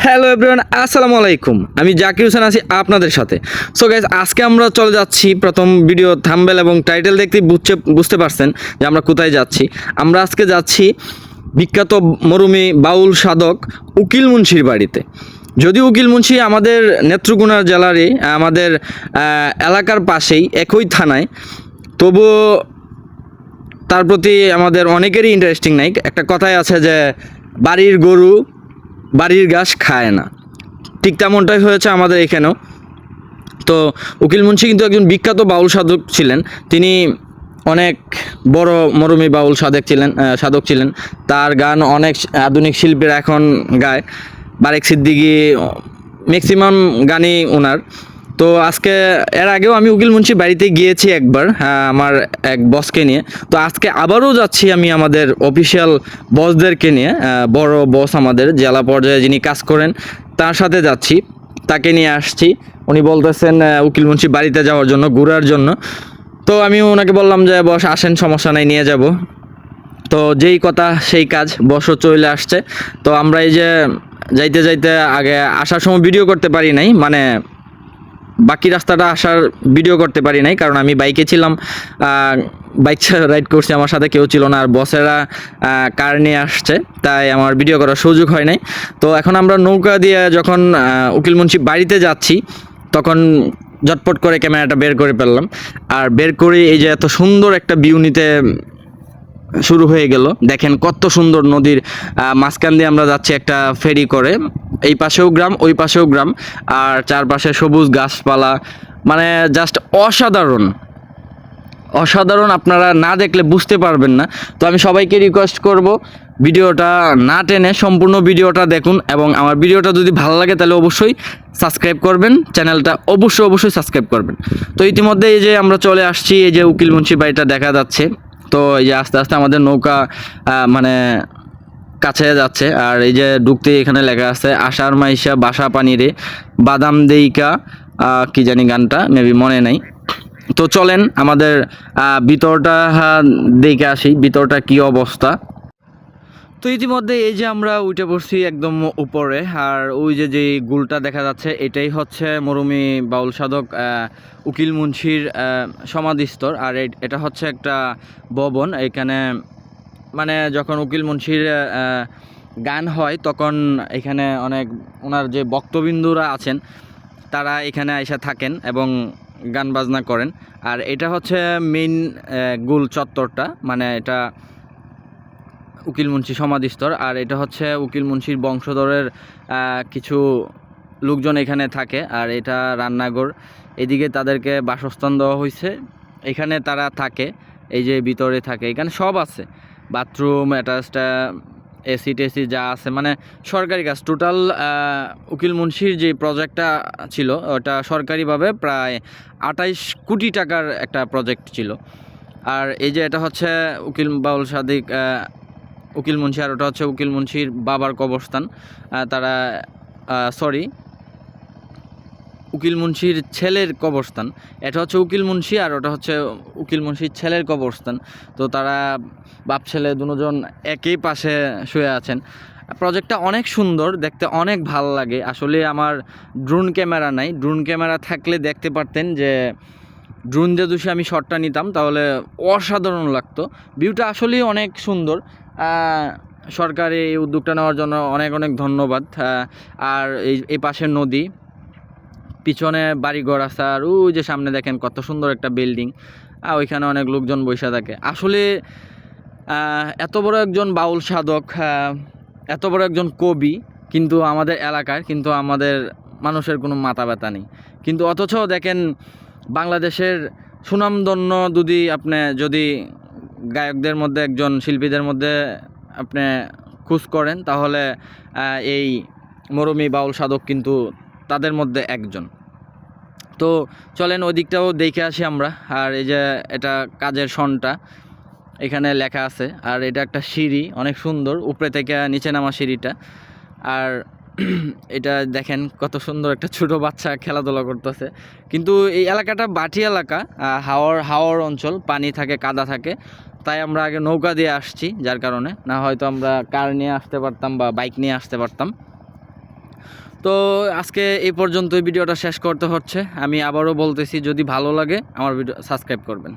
Hello everyone, আসসালামু আলাইকুম। আমি জাকির হোসেন আছি আপনাদের সাথে। সো গাইস, আজকে আমরা চলে যাচ্ছি, প্রথম ভিডিও থাম্বনেল এবং টাইটেল দেখতেই বুঝতে পারছেন যে আমরা কোথায় যাচ্ছি। আমরা আজকে যাচ্ছি বিখ্যাত মরুমি বাউল সাধক উকিল মুন্সির বাড়িতে। যদিও উকিল মুন্সি আমাদের নেত্রকোনা জেলারই, আমাদের এলাকার পাশেই, একই থানায়, তবুও তার প্রতি আমাদের অনেকেরই ইন্টারেস্টিং নাই। একটা কথাই আছে যে বাড়ির গরু বাড়ির ঘাস খায় না, ঠিক তেমনটাই হয়েছে আমাদের এখানেও। তো উকিল মুন্সি কিন্তু একজন বিখ্যাত বাউল সাধক ছিলেন। তিনি অনেক বড় মরমী বাউল সাধক ছিলেন। তার গান অনেক আধুনিক শিল্পীরা এখন গায়। বারেক সিদ্দিকী, ম্যাক্সিমাম গানই ওনার। তো আজকে এর আগেও আমি উকিল মুন্সি বাড়িতে গিয়েছি একবার, আমার এক বসকে নিয়ে। তো আজকে আবারও যাচ্ছি আমি আমাদের অফিসিয়াল বসদেরকে নিয়ে। বড় বস আমাদের জেলা পর্যায়ে যিনি কাজ করেন, তার সাথে যাচ্ছি, তাকে নিয়ে আসছি। উনি বলতেছেন উকিল মুন্সি বাড়িতে যাওয়ার জন্য, ঘোরার জন্য। তো আমি ওনাকে বললাম যে বস আসেন, সমস্যা নাই, নিয়ে যাব। তো যেই কথা সেই কাজ, বসও চলে আসছে। তো আমরা এই যে যাইতে যাইতে, আগে আসার সময় ভিডিও করতে পারি নাই, মানে বাকি রাস্তাটা আসার ভিডিও করতে পারি নাই, কারণ আমি বাইকে ছিলাম, বাইক রাইড করছি, আমার সাথে কেউ ছিল না, আর বসেরা কার নিয়ে আসছে, তাই আমার ভিডিও করার সুযোগ হয় নাই। তো এখন আমরা নৌকা দিয়ে যখন উকিল মুন্সি বাড়িতে যাচ্ছি, তখন ঝটপট করে ক্যামেরাটা বের করে ফেললাম। আর বের করে এই যে এত সুন্দর একটা ভিউ নিতে শুরু হয়ে গেল। দেখেন কত সুন্দর নদীর মাঝখান দিয়ে আমরা যাচ্ছি একটা ফেরি করে। এই পাশেও গ্রাম, ওই পাশেও গ্রাম, আর চারপাশে সবুজ গাছপালা, মানে জাস্ট অসাধারণ অসাধারণ। আপনারা না দেখলে বুঝতে পারবেন না। তো আমি সবাইকে রিকোয়েস্ট করব, ভিডিওটা না টেনে সম্পূর্ণ ভিডিওটা দেখুন, এবং আমার ভিডিওটা যদি ভালো লাগে তাহলে অবশ্যই সাবস্ক্রাইব করবেন, চ্যানেলটা অবশ্যই সাবস্ক্রাইব করবেন। তো ইতিমধ্যে এই যে আমরা চলে আসছি, এই যে উকিল মুন্সি বাড়িটা দেখা যাচ্ছে। তো এই যে আস্তে আস্তে আমাদের নৌকা মানে কাছে যাচ্ছে। আর এই যে ঢুকতে এখানে লেখা আছে আষাঢ় মাইশা বাসা পানিরে বাদাম দেইকা, কি জানি গানটা, মেবি মনে নাই। তো চলেন আমাদের ভিতরটা দেখে আসি, ভিতরটা কি অবস্থা। তো ইতিমধ্যে এই যে আমরা উঠে পড়ছি একদম উপরে, আর ওই যে গুলটা দেখা যাচ্ছে, এটাই হচ্ছে মরুমি বাউল সাধক উকিল মুন্সির সমাধিস্থল। আর এটা হচ্ছে একটা ভবন। এখানে মানে যখন উকিল মুন্সির গান হয়, তখন এখানে অনেক ওনার যে ভক্তবিন্দুরা আছেন, তারা এখানে এসে থাকেন এবং গান বাজনা করেন। আর এটা হচ্ছে মেইন গোল চত্বরটা, মানে এটা উকিল মুন্সি সমাধিস্থল। আর এটা হচ্ছে উকিল মুন্সির বংশধরের কিছু লোকজন এখানে থাকে। আর এটা রান্নাঘর, এদিকে তাদেরকে বাসস্থান দেওয়া হয়েছে, এখানে তারা থাকে। এই যে ভিতরে থাকে, এখানে সব আছে, বাথরুম অ্যাটাচড, এসি টেসি যা আছে, মানে সরকারি কাজ টোটাল। উকিল মুন্সির যে প্রজেক্টটা ছিল, ওটা সরকারিভাবে প্রায় 28 কোটি টাকার একটা প্রজেক্ট ছিল। আর এই যে এটা হচ্ছে উকিল বাউল সাদিক উকিল মুন্সি, আর ওটা হচ্ছে উকিল মুন্সির বাবার কবরস্থান। তারা সরি, উকিল মুন্সির ছেলের কবরস্থান। এটা হচ্ছে উকিল মুন্সি, আর ওটা হচ্ছে উকিল মুন্সির ছেলের কবরস্থান। তো তারা বাপ ছেলে দুজন একই পাশে শুয়ে আছেন। প্রজেক্টটা অনেক সুন্দর দেখতে, অনেক ভালো লাগে। আসলে আমার ড্রোন ক্যামেরা নাই, ড্রোন ক্যামেরা থাকলে দেখতে পারতেন যে ড্রোন দিয়ে যদি আমি শটটা নিতাম তাহলে অসাধারণ লাগতো। ভিউটা আসলেই অনেক সুন্দর। সরকারি এই উদ্যোগটা নেওয়ার জন্য অনেক অনেক ধন্যবাদ। আর এই পাশে নদী, পিছনে বাড়িঘর আছে, আর ওই যে সামনে দেখেন কত সুন্দর একটা বিল্ডিং, ওইখানে অনেক লোকজন বসে থাকে। আসলে এত বড় একজন বাউল সাধক, এত বড় একজন কবি, কিন্তু আমাদের এলাকার, কিন্তু আমাদের মানুষের কোনো মাথা ব্যথা নেই। কিন্তু অথচ দেখেন বাংলাদেশের সুনামধন্য যদি গায়কদের মধ্যে, একজন শিল্পীদের মধ্যে আপনি খোঁজ করেন, তাহলে এই মরুমি বাউল সাধক কিন্তু তাদের মধ্যে একজন। তো চলেন ওই দিকটাও দেখে আসি আমরা। আর এই যে এটা কাজের সনটা এখানে লেখা আছে। আর এটা একটা সিঁড়ি, অনেক সুন্দর, উপরে থেকে নিচে নামা সিঁড়িটা। আর এটা দেখেন কত সুন্দর, একটা ছোট বাচ্চা খেলাধুলা করতেছে। কিন্তু এই এলাকাটা বাটি এলাকা, হাওর অঞ্চল, পানি থাকে, কাদা থাকে, তাই আমরা আগে নৌকা দিয়ে আসছি, যার কারণে না হয়তো আমরা কার নিয়ে আসতে পারতাম বা বাইক নিয়ে আসতে পারতাম। তো আজকে এই পর্যন্তই ভিডিওটা শেষ করতে হচ্ছে। আমি আবারও বলতেছি, যদি ভালো লাগে আমার ভিডিও সাবস্ক্রাইব করবেন।